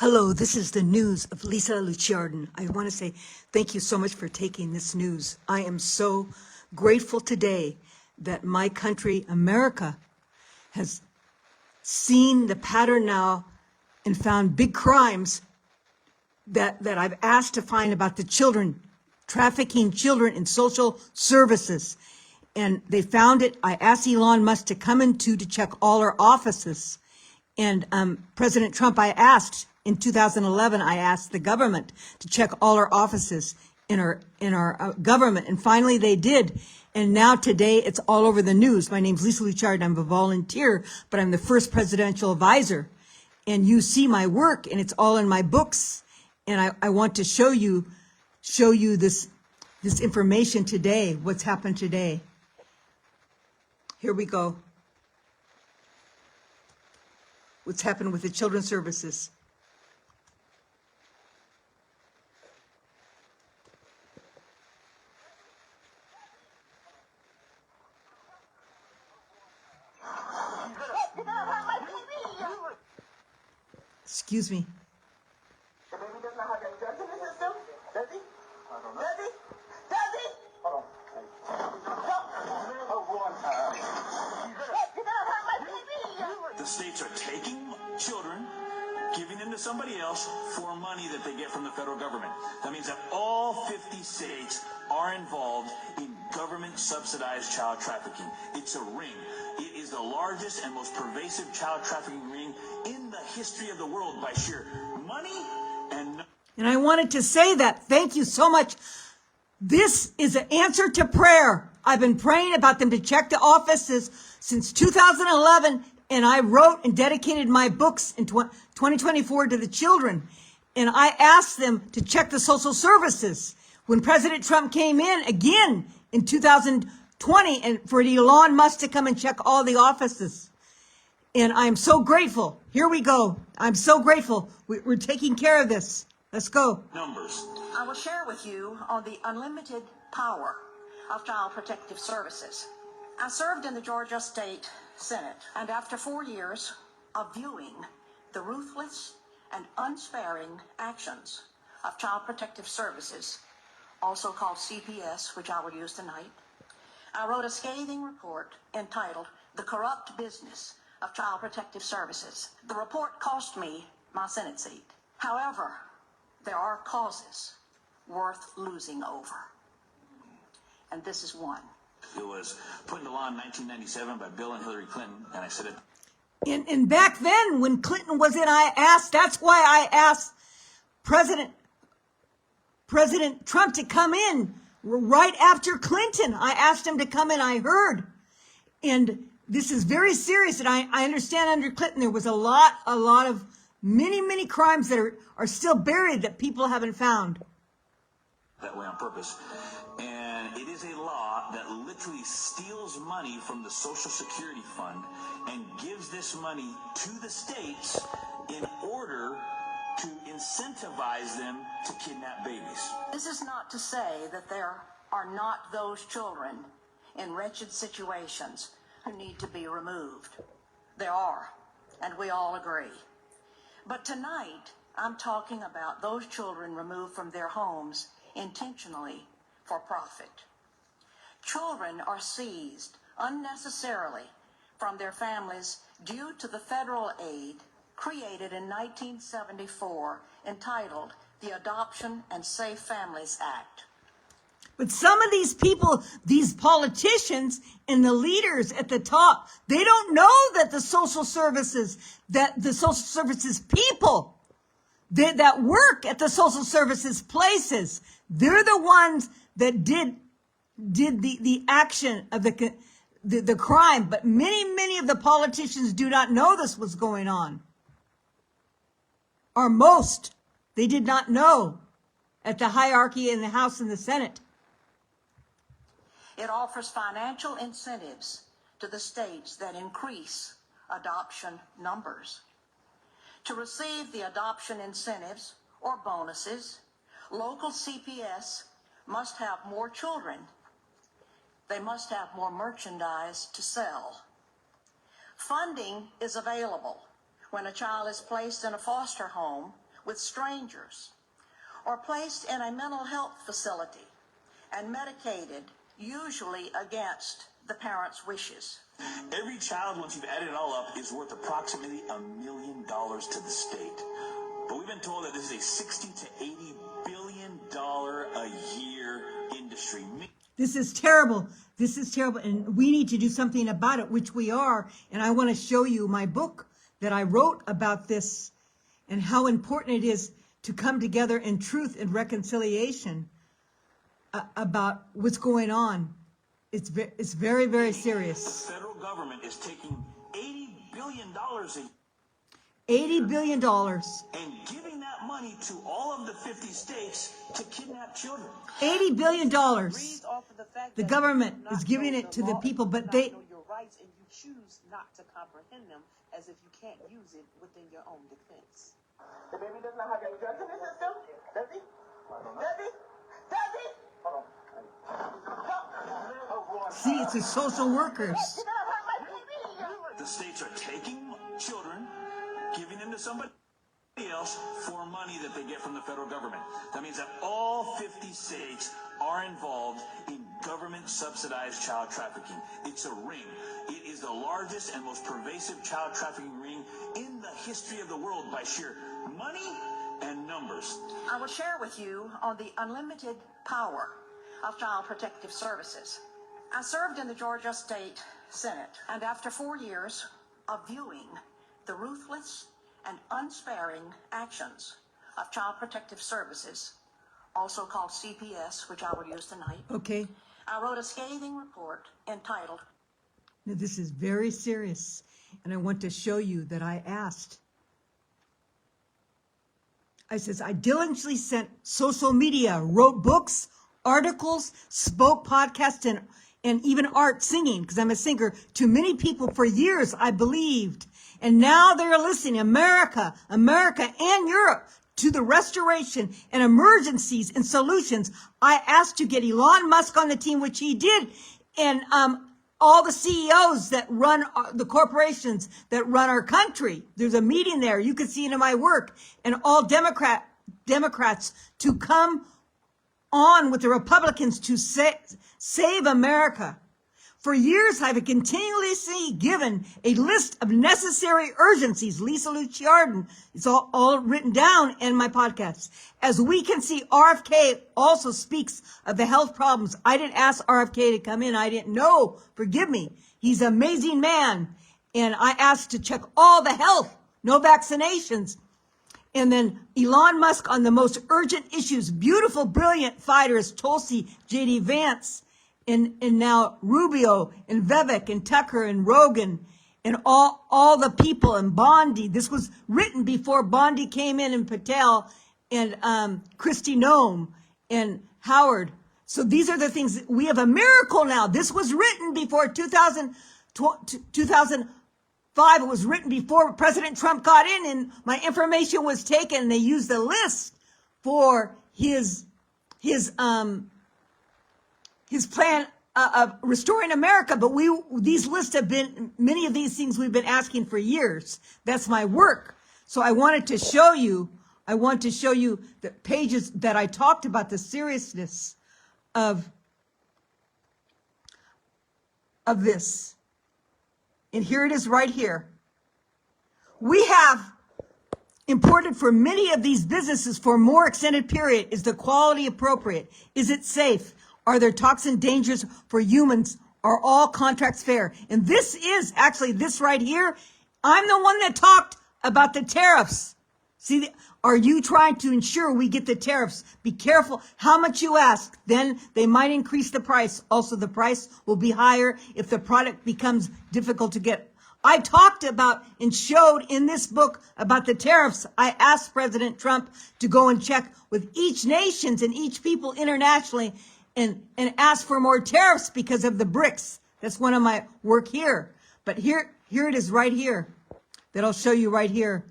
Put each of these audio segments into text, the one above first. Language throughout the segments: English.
Hello, this is the news of Lucia Arden. I want to say thank you so much for taking this news. I am so grateful today that my country, America, has seen the pattern now and found big crimes that I've asked to find about the children, trafficking children in social services. And they found it. I asked Elon Musk to come in to check all our offices. And President Trump, I asked in 2011, I asked the government to check all our offices in our government. And finally they did. And now today it's all over the news. My name's Lucia Arden. I'm a volunteer, but I'm the first presidential advisor. And you see my work and it's all in my books. And I want to show you this information today, what's happened today. Here we go. What's happened with the children's services. Excuse me. The baby doesn't know how to drugs in the system? Does he? I don't know. Does he? Does he? Hold on. You're gonna hurt my baby! The states are taking children, giving them to somebody else for money that they get from the federal government. That means that all 50 states are involved in government-subsidized child trafficking. It's a ring. It is the largest and most pervasive child trafficking ring in the history of the world by sheer money and... And I wanted to say that. Thank you so much. This is an answer to prayer. I've been praying about them to check the offices since 2011, and I wrote and dedicated my books in 2024 to the children. And I asked them to check the social services. When President Trump came in again in 2020, and for Elon Musk to come and check all the offices. And I'm so grateful. Here we go. I'm so grateful. We're taking care of this. Let's go. Numbers. I will share with you on the unlimited power of Child Protective Services. I served in the Georgia State Senate, and after 4 years of viewing the ruthless and unsparing actions of Child Protective Services, also called CPS, which I will use tonight, I wrote a scathing report entitled The Corrupt Business of Child Protective Services. The report cost me my Senate seat. However, there are causes worth losing over. And this is one. It was put into law in 1997 by Bill and Hillary Clinton, and I said it. And back then, when Clinton was in, that's why I asked President Trump to come in right after Clinton. I asked him to come in, I heard. And this is very serious, and I understand under Clinton there was a lot of many crimes that are still buried that people haven't found. That way on purpose. And it is a law that literally steals money from the Social Security Fund and gives this money to the states in order to incentivize them to kidnap babies. This is not to say that there are not those children in wretched situations who need to be removed. There are, and we all agree. But tonight, I'm talking about those children removed from their homes intentionally for profit. Children are seized unnecessarily from their families due to the federal aid created in 1974 entitled the Adoption and Safe Families Act. But some of these people, these politicians and the leaders at the top, they don't know that the social services people that work at the social services places, they're the ones that did the action of the crime. But many of the politicians do not know this was going on. Or most, they did not know at the hierarchy in the House and the Senate. It offers financial incentives to the states that increase adoption numbers. To receive the adoption incentives or bonuses, local CPS must have more children. They must have more merchandise to sell. Funding is available when a child is placed in a foster home with strangers, or placed in a mental health facility and medicated, usually against the parents' wishes. Every child, once you've added it all up, is worth approximately $1 million to the state. But we've been told that this is a $60 to $80 billion a year industry. This is terrible. This is terrible. And we need to do something about it, which we are. And I want to show you my book that I wrote about this and how important it is to come together in truth and reconciliation about what's going on. It's very, very serious. The federal government is taking $80 billion $80 billion. and giving that money to all of the 50 states to kidnap children. $80 billion. Reads off of the fact The that government you do is not giving know it to the law, people, you but do not they- know your rights, and you choose not to comprehend them as if you can't use it within your own defense. The baby does not have any drugs in his system? Does he? Does he? Does he? See, it's the social workers. You're gonna hurt my baby! The states are taking children, giving them to somebody else for money that they get from the federal government. That means that all 50 states are involved in government subsidized child trafficking. It's a ring. It is the largest and most pervasive child trafficking ring in the history of the world by sheer money and numbers. I will share with you on the unlimited power of Child Protective Services. I served in the Georgia State Senate, and after 4 years of viewing the ruthless and unsparing actions of Child Protective Services, also called CPS, which I will use tonight, Okay. I wrote a scathing report entitled, Now, this is very serious. And I want to show you that I asked. I says, I diligently sent social media, wrote books, articles, spoke podcasts, and even art singing, because I'm a singer, to many people for years, I believed. And now they're listening, America and Europe, to the restoration and emergencies and solutions. I asked to get Elon Musk on the team, which he did, and all the CEOs that run the corporations that run our country. There's a meeting there. You can see it in my work. And all Democrats to come on with the Republicans to save America. For years, I've continuously given a list of necessary urgencies. Lucia Arden, it's all written down in my podcasts. As we can see, RFK also speaks of the health problems. I didn't ask RFK to come in. I didn't know. Forgive me. He's an amazing man. And I asked to check all the health, no vaccinations. And then Elon Musk on the most urgent issues, beautiful, brilliant fighters, Tulsi, J.D. Vance, and now Rubio and Vivek and Tucker and Rogan and all the people and Bondi. This was written before Bondi came in and Patel and Kristi Noem and Howard. So these are the things. We have a miracle now. This was written before 2005. It was written before President Trump got in and my information was taken. They used the list for his plan of restoring America, but these lists have been, many of these things we've been asking for years. That's my work. So I want to show you the pages that I talked about, the seriousness of this. And here it is right here. We have imported for many of these businesses for a more extended period. Is the quality appropriate? Is it safe? Are there toxin dangers for humans? Are all contracts fair? And this is actually this right here. I'm the one that talked about the tariffs. See, are you trying to ensure we get the tariffs? Be careful how much you ask. Then they might increase the price. Also, the price will be higher if the product becomes difficult to get. I talked about and showed in this book about the tariffs. I asked President Trump to go and check with each nations and each people internationally and ask for more tariffs because of the BRICS. That's one of my work here. But here it is right here that I'll show you right here.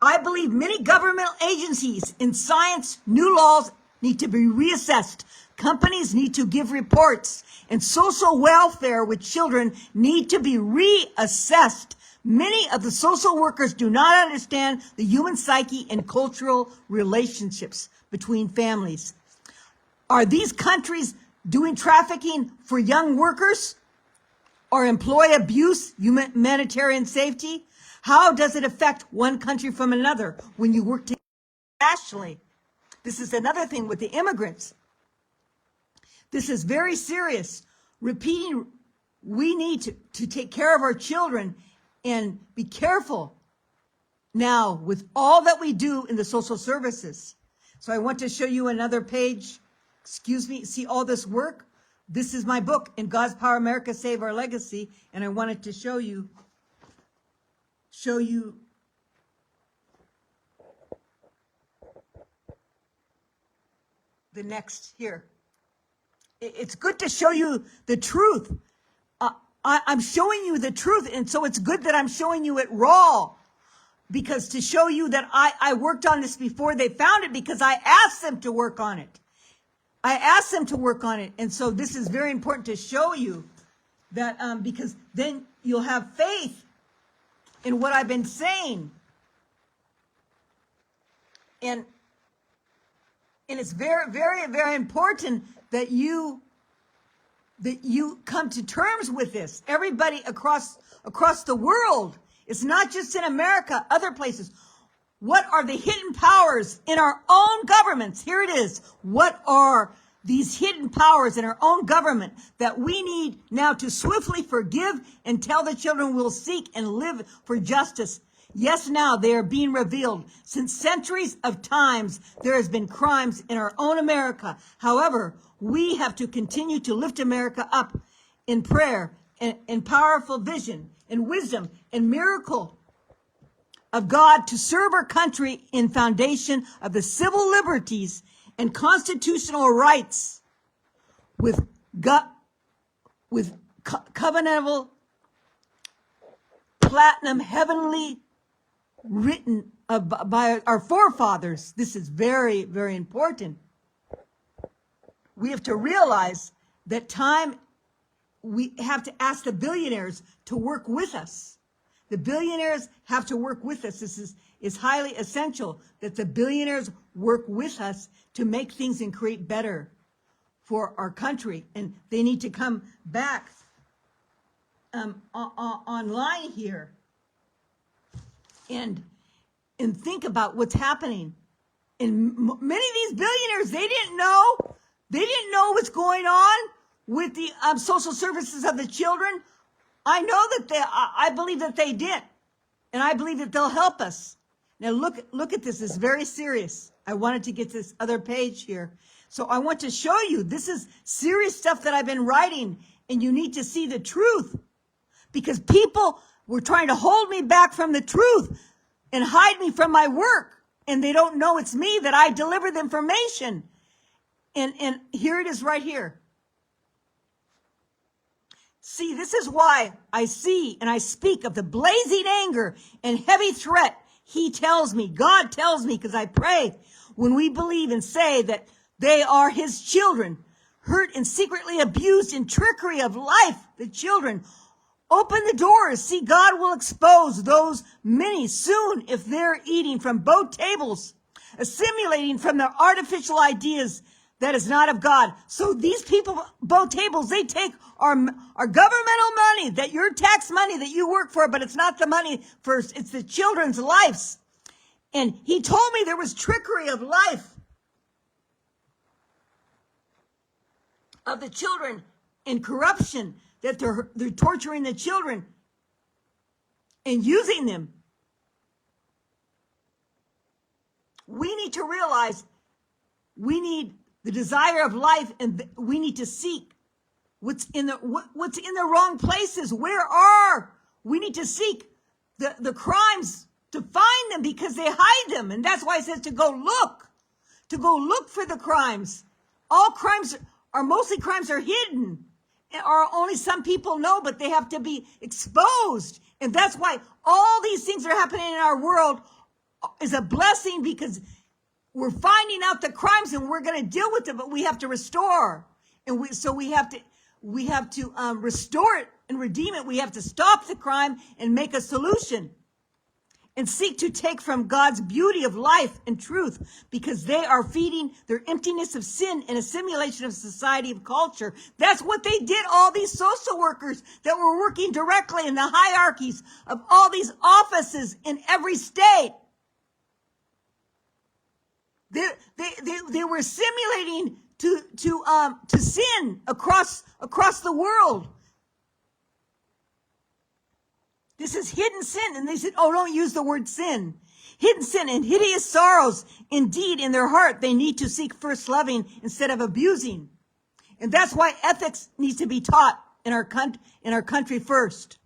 I believe many governmental agencies in science, new laws need to be reassessed. Companies need to give reports, and social welfare with children need to be reassessed. Many of the social workers do not understand the human psyche and cultural relationships between families. Are these countries doing trafficking for young workers or employee abuse, humanitarian safety? How does it affect one country from another when you work together nationally? This is another thing with the immigrants. This is very serious. Repeating, we need to take care of our children and be careful now with all that we do in the social services. So I want to show you another page. Excuse me, see all this work? This is my book, In God's Power, America, Save Our Legacy. And I wanted to show you the next here. It's good to show you the truth. I'm showing you the truth, and so it's good that I'm showing you it raw, because to show you that I worked on this before they found it, because I asked them to work on it. And so this is very important to show you that, because then you'll have faith in what I've been saying. And it's very, very, very important that you come to terms with this. Everybody across the world. It's not just in America, other places. What are the hidden powers in our own governments? Here it is. What are these hidden powers in our own government that we need now to swiftly forgive and tell the children we'll seek and live for justice? Yes, now they are being revealed. Since centuries of times, there has been crimes in our own America. However, we have to continue to lift America up in prayer and powerful vision and wisdom and miracle of God to serve our country in foundation of the civil liberties and constitutional rights with covenantal platinum heavenly written by our forefathers. This is very, very important. We have to realize that we have to ask the billionaires to work with us. The billionaires have to work with us. This is highly essential that the billionaires work with us to make things and create better for our country. And they need to come back online here and think about what's happening. And many of these billionaires, they didn't know what's going on with the social services of the children. I know that I believe that they did, and I believe that they'll help us. Now look at this. It's very serious. I wanted to get this other page here. So I want to show you, this is serious stuff that I've been writing, and you need to see the truth, because people were trying to hold me back from the truth and hide me from my work, and they don't know it's me, that I deliver the information. And here it is right here. See, this is why I see and I speak of the blazing anger and heavy threat. He tells me, God tells me, because I pray, when we believe and say that they are his children, hurt and secretly abused in trickery of life, the children, open the doors. See, God will expose those many soon if they're eating from both tables, assimilating from their artificial ideas that is not of God. So these people, both tables, they take our governmental money, that your tax money that you work for, but it's not the money first, it's the children's lives. And he told me there was trickery of life of the children and corruption, that they're torturing the children and using them. We need to realize we need the desire of life, and we need to seek what's in the wrong places. We need to seek the crimes, to find them, because they hide them. And that's why it says to go look for the crimes. All crimes mostly are hidden, or only some people know, but they have to be exposed. And that's why all these things that are happening in our world is a blessing, because we're finding out the crimes and we're going to deal with them, but we have to restore. And we have to restore it and redeem it. We have to stop the crime and make a solution and seek to take from God's beauty of life and truth, because they are feeding their emptiness of sin and a simulation of society of culture. That's what they did, all these social workers that were working directly in the hierarchies of all these offices in every state. They were simulating to sin across the world. This is hidden sin. And they said, oh, don't use the word sin. Hidden sin and hideous sorrows. Indeed, in their heart, they need to seek first loving instead of abusing. And that's why ethics needs to be taught in our country first.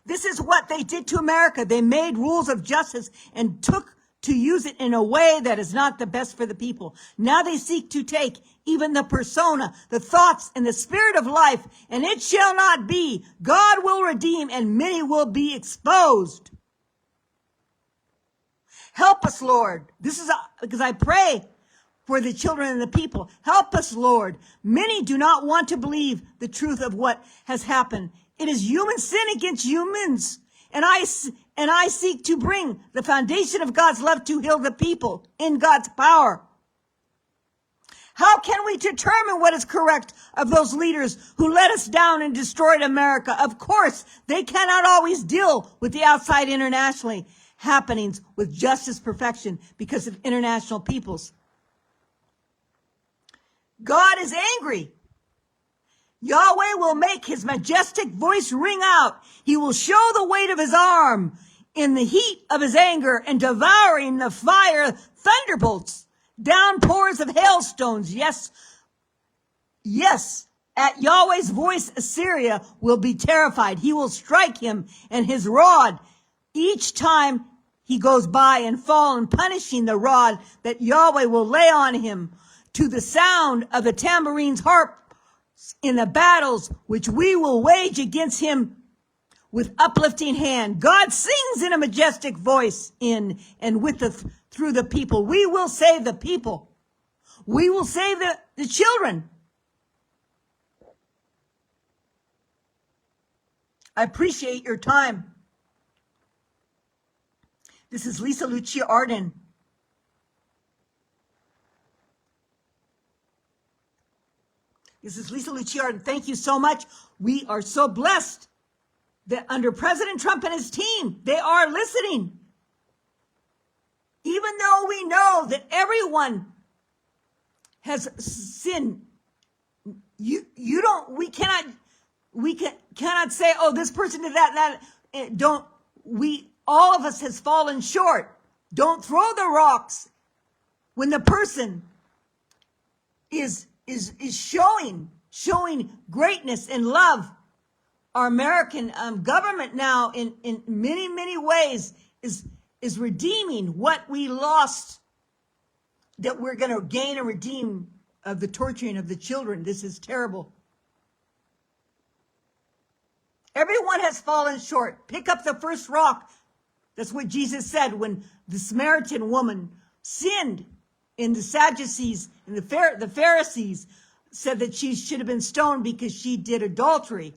This is what they did to America. They made rules of justice and took to use it in a way that is not the best for the people. Now they seek to take even the persona, the thoughts, and the spirit of life, and it shall not be. God will redeem, and many will be exposed. Help us, Lord. This is because I pray for the children and the people. Help us, Lord. Many do not want to believe the truth of what has happened. It is human sin against humans. And I seek to bring the foundation of God's love to heal the people in God's power. How can we determine what is correct of those leaders who let us down and destroyed America? Of course, they cannot always deal with the outside internationally happenings with justice perfection because of international peoples. God is angry. Yahweh will make his majestic voice ring out. He will show the weight of his arm in the heat of his anger, and devouring the fire thunderbolts, downpours of hailstones. Yes, at Yahweh's voice, Assyria will be terrified. He will strike him and his rod each time he goes by and fall, and punishing the rod that Yahweh will lay on him to the sound of the tambourine's harp in the battles which we will wage against him with uplifting hand. God sings in a majestic voice in and through the people. We will save the people. We will save the children. I appreciate your time. This is Lucia Arden. This is Lucia Arden. Thank you so much. We are so blessed that under President Trump and his team, they are listening. Even though we know that everyone has sinned, we cannot say, oh, this person did that, all of us has fallen short. Don't throw the rocks when the person is showing greatness and love. Our American government now in many, many ways is redeeming what we lost, that we're going to gain and redeem of the torturing of the children. This is terrible. Everyone has fallen short. Pick up the first rock. That's what Jesus said when the Samaritan woman sinned, and the Sadducees and the Pharisees said that she should have been stoned because she did adultery.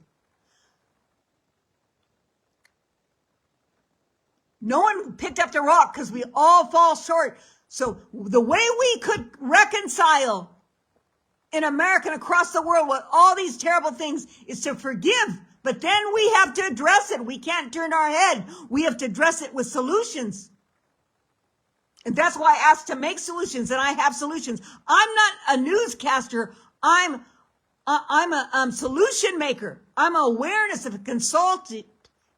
No one picked up the rock because we all fall short. So the way we could reconcile in America and across the world with all these terrible things is to forgive. But then we have to address it. We can't turn our head. We have to address it with solutions. And that's why I asked to make solutions, and I have solutions. I'm not a newscaster. I'm a solution maker. I'm an awareness of a consultant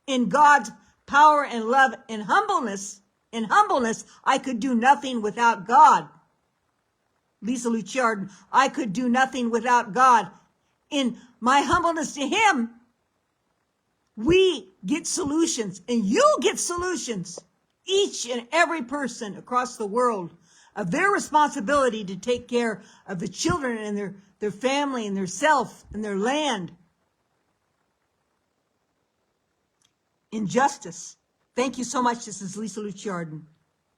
in God's power and love and humbleness. In humbleness, I could do nothing without God. Lucia Arden, I could do nothing without God. In my humbleness to him, we get solutions, and you'll get solutions. Each and every person across the world of their responsibility to take care of the children and their family and their self and their land. In justice. Thank you so much. This is Lucia Arden.